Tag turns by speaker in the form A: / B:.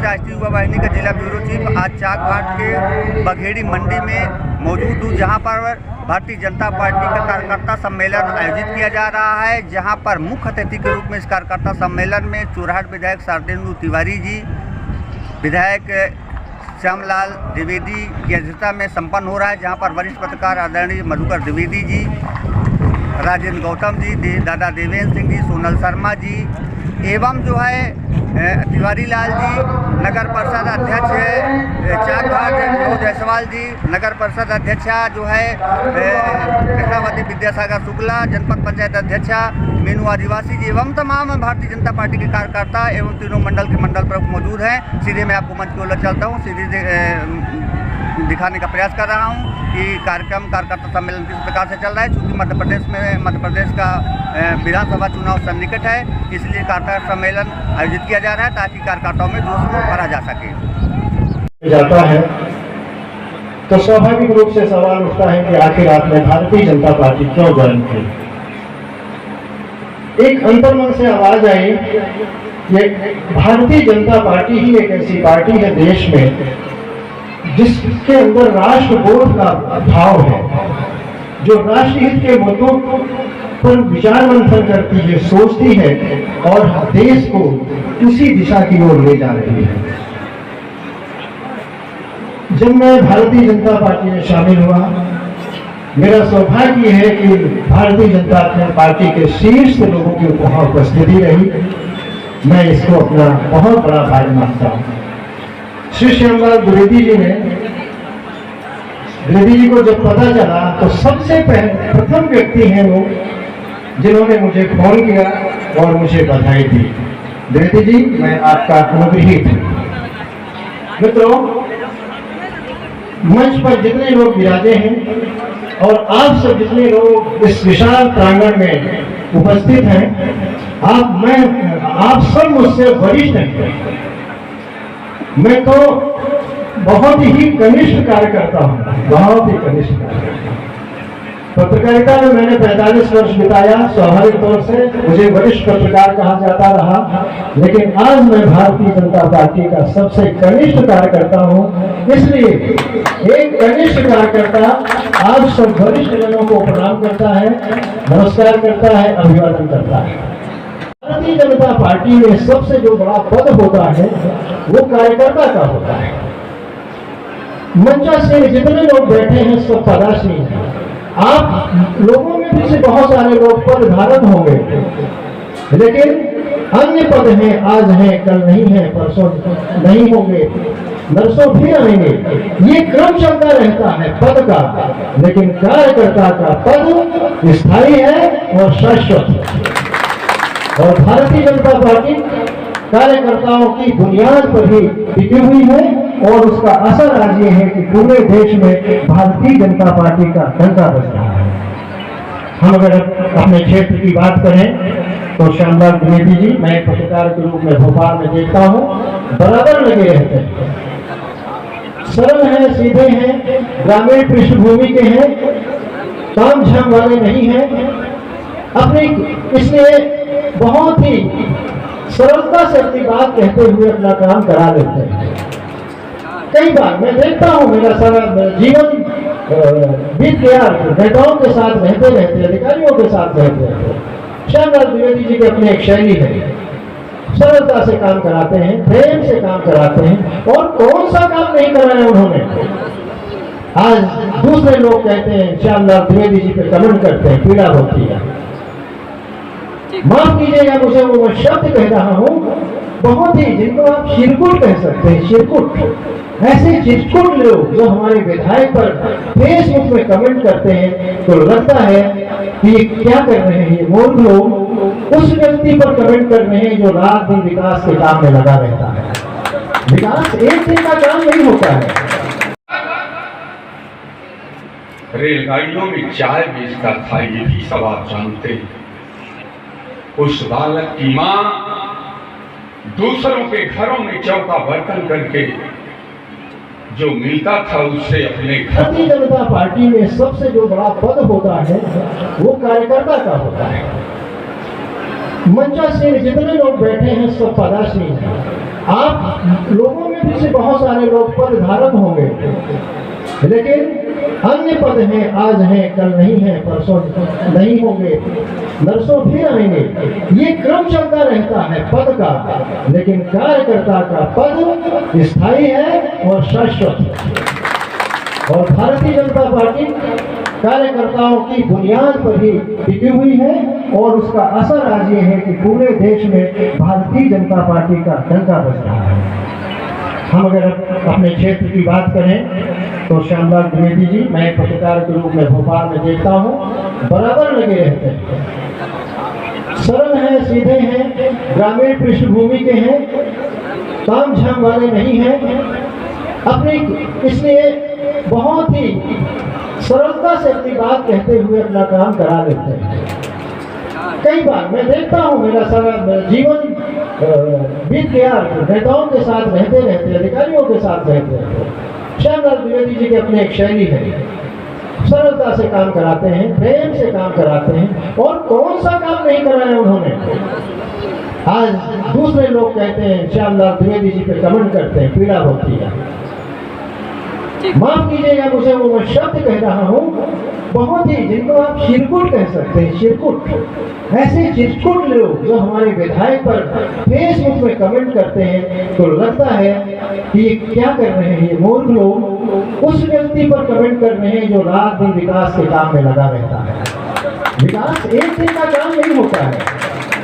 A: राष्ट्रीय युवा वाहिनी का जिला ब्यूरो चीफ आज चाक घाट के बघेड़ी मंडी में मौजूद हूँ, जहाँ पर भारतीय जनता पार्टी का कार्यकर्ता सम्मेलन आयोजित किया जा रहा है। जहाँ पर मुख्य अतिथि के रूप में इस कार्यकर्ता सम्मेलन में चुरहट विधायक शारदेंदु तिवारी जी, विधायक श्यामलाल द्विवेदी की अध्यक्षता में संपन्न हो रहा है। जहाँ पर वरिष्ठ पत्रकार आदरणीय मधुकर द्विवेदी जी, राजेंद्र गौतम जी, दादा देवेंद्र सिंह जी, सोनल शर्मा जी एवं जो है तिवारी लाल जी, नगर परिषद अध्यक्ष चाक घाट जायसवाल जी, नगर परिषद अध्यक्षा जो है कृष्णावती विद्यासागर शुक्ला, जनपद पंचायत अध्यक्षा मीनू आदिवासी जी एवं तमाम भारतीय जनता पार्टी के कार्यकर्ता एवं तीनों मंडल के मंडल प्रमुख मौजूद हैं। सीधे मैं आपको मंच की ओर चलता हूँ, सीधे दिखाने का प्रयास कर रहा हूँ कि कार्यकर्ता सम्मेलन किस प्रकार से चल रहा है। चूँकि मध्य प्रदेश का विधानसभा चुनाव सन्निकट है, इसलिए कार्यकर्ता सम्मेलन आयोजित किया जा रहा है ताकि कार्यकर्ताओं में जोश भरा जा सके।
B: जाता है तो स्वाभाविक रूप से सवाल उठता है कि आखिर आपने भारतीय जनता पार्टी क्यों ज्वाइन की। एक अंतर्मन से आवाज आई, ये भारतीय जनता पार्टी ही एक ऐसी पार्टी है देश में जिसके अंदर राष्ट्रबोध का भाव है, जो राष्ट्रहित के मुद्दों पर विचार मंथन करती है, सोचती है और देश को उसी दिशा की ओर ले जा रही है। जब मैं भारतीय जनता पार्टी में शामिल हुआ, मेरा सौभाग्य है कि भारतीय जनता पार्टी के शीर्ष लोगों की वहां उपस्थिति रही। मैं इसको अपना बहुत बड़ा भाग्य मानता हूँ। श्री श्यामलाल द्विवेदी जी को जब पता चला तो सबसे प्रथम व्यक्ति हैं वो जिन्होंने मुझे फोन किया और मुझे बधाई दी। द्विवेदी जी, मैं आपका अनुग्रहित हूँ। मित्रों, मंच पर जितने लोग विराजे हैं और आप सब जितने लोग इस विशाल प्रांगण में उपस्थित हैं, आप सब मुझसे वरिष्ठ हैं। मैं तो बहुत ही कनिष्ठ कार्यकर्ता हूँ, बहुत ही कनिष्ठ कार्यकर्ता। पत्रकारिता में मैंने 45 वर्ष बिताया। स्वाभाविक तौर से मुझे वरिष्ठ पत्रकार कहा जाता रहा, लेकिन आज मैं भारतीय जनता पार्टी का सबसे कनिष्ठ कार्यकर्ता हूँ। इसलिए एक कनिष्ठ कार्यकर्ता आप सब वरिष्ठ जनों को प्रणाम करता है, नमस्कार करता है, अभिवादन करता है। भारतीय जनता पार्टी में सबसे जो बड़ा पद होता है वो कार्यकर्ता का होता है। मंचा से जितने लोग बैठे हैं सब पदाश्री हैं। आप लोगों में भी से बहुत सारे लोग पद धारक होंगे, लेकिन अन्य पद हैं, आज हैं, कल नहीं है, परसों नहीं होंगे, नरसों भी आएंगे। ये क्रम चलता रहता है पद का, लेकिन कार्यकर्ता का पद स्थायी है और शाश्वत। और भारतीय जनता पार्टी कार्यकर्ताओं की बुनियाद पर ही टिकी हुई है और उसका असर आज ये है कि पूरे देश में भारतीय जनता पार्टी का डंका बज रहा है। हम अगर अपने क्षेत्र की बात करें तो श्यामलाल द्विवेदी जी, मैं पत्रकार के रूप में भोपाल में देखता हूँ, बराबर लगे रहते हैं, सरल हैं, सीधे हैं, ग्रामीण पृष्ठभूमि के हैं, काम झाम वाले नहीं हैं। अपनी इसलिए बहुत ही सरलता से अपनी बात कहते हुए अपना काम करा लेते हैं। कई बार मैं देखता हूँ, मेरा सारा जीवन बीत गया नेताओं के साथ रहते रहते, अधिकारियों के साथ रहते रहते। श्यामलाल द्विवेदी जी की अपनी एक शैली है, सरलता से काम कराते हैं, प्रेम से काम कराते हैं, और कौन सा काम नहीं कराया उन्होंने। आज दूसरे लोग कहते हैं श्यामलाल द्विवेदी जी पे कमेंट करते हैं, पीड़ा होती है। माफ कीजिएगा, मुझे वो शब्द कह रहा हूँ, बहुत ही जिनको आप शिरकुट कह सकते हैं, शिरकुट, ऐसे चिरकुट लोग जो हमारे विधायक पर फेसबुक में कमेंट करते हैं, तो लगता है कि ये क्या कर रहे हैं। ये मूर्ख लोग उस व्यक्ति पर कमेंट कर रहे हैं जो रात दिन विकास के काम में लगा रहता है। विकास एक दिन का काम नहीं होता है।
C: रेलगाड़ियों में चाय बेचता था, ये भी सब आप जानते हैं। उस बालक की मां दूसरों के घरों में चौका बर्तन करके जो मिलता था उससे अपने
B: भारतीय जनता पार्टी में सबसे जो बड़ा पद होता है वो कार्यकर्ता का होता है। मंचासीन जितने लोग बैठे हैं सब पदासीन हैं। आप लोगों में भी से बहुत सारे लोग पद धारक होंगे, लेकिन अन्य पद हैं, आज हैं कल नहीं है, परसों नहीं होंगे, नरसों फिर आएंगे। ये क्रम चलता रहता है पद का, लेकिन कार्यकर्ता का पद स्थायी है और शाश्वत। और भारतीय जनता पार्टी कार्यकर्ताओं की बुनियाद पर ही टिकी हुई है और उसका असर आज ये है कि पूरे देश में भारतीय जनता पार्टी का डंका बज रहा है। हम अगर अपने क्षेत्र की बात करें तो श्यामलाल द्विवेदी जी, मैं पत्रकार के रूप में भोपाल में देखता हूँ, बराबर लगे रहते हैं, सरल हैं, सीधे हैं, ग्रामीण पृष्ठभूमि के हैं, ताम झाम वाले नहीं हैं, अपनी इसलिए बहुत ही सरलता से अपनी बात कहते हुए अपना काम करा लेते हैं। कई बार मैं देखता हूँ, मेरा सारा जीवन बीत गया नेताओं के साथ रहते रहते, अधिकारियों के साथ रहते रहते। श्यामलाल द्विवेदी जी की अपनी एक शैली है, सरलता से काम कराते हैं, प्रेम से काम कराते हैं, और कौन सा काम नहीं कराया उन्होंने। आज दूसरे लोग कहते हैं श्यामलाल द्विवेदी जी पे कमेंट करते हैं, पीड़ा होती है। माफ कीजिएगा मुझे वो मैं शब्द कह रहा हूँ, बहुत ही जिनको आप चिरकुट कह सकते हैं, चिरकुट, ऐसे चिरकुट लोग जो हमारे विधायक पर फेसबुक में कमेंट करते हैं, तो लगता है कि ये क्या कर रहे हैं, ये मूर्ख लोग उस व्यक्ति पर कमेंट कर रहे हैं जो रात दिन विकास के काम में लगा रहता है। विकास एक दिन का काम नहीं होता है,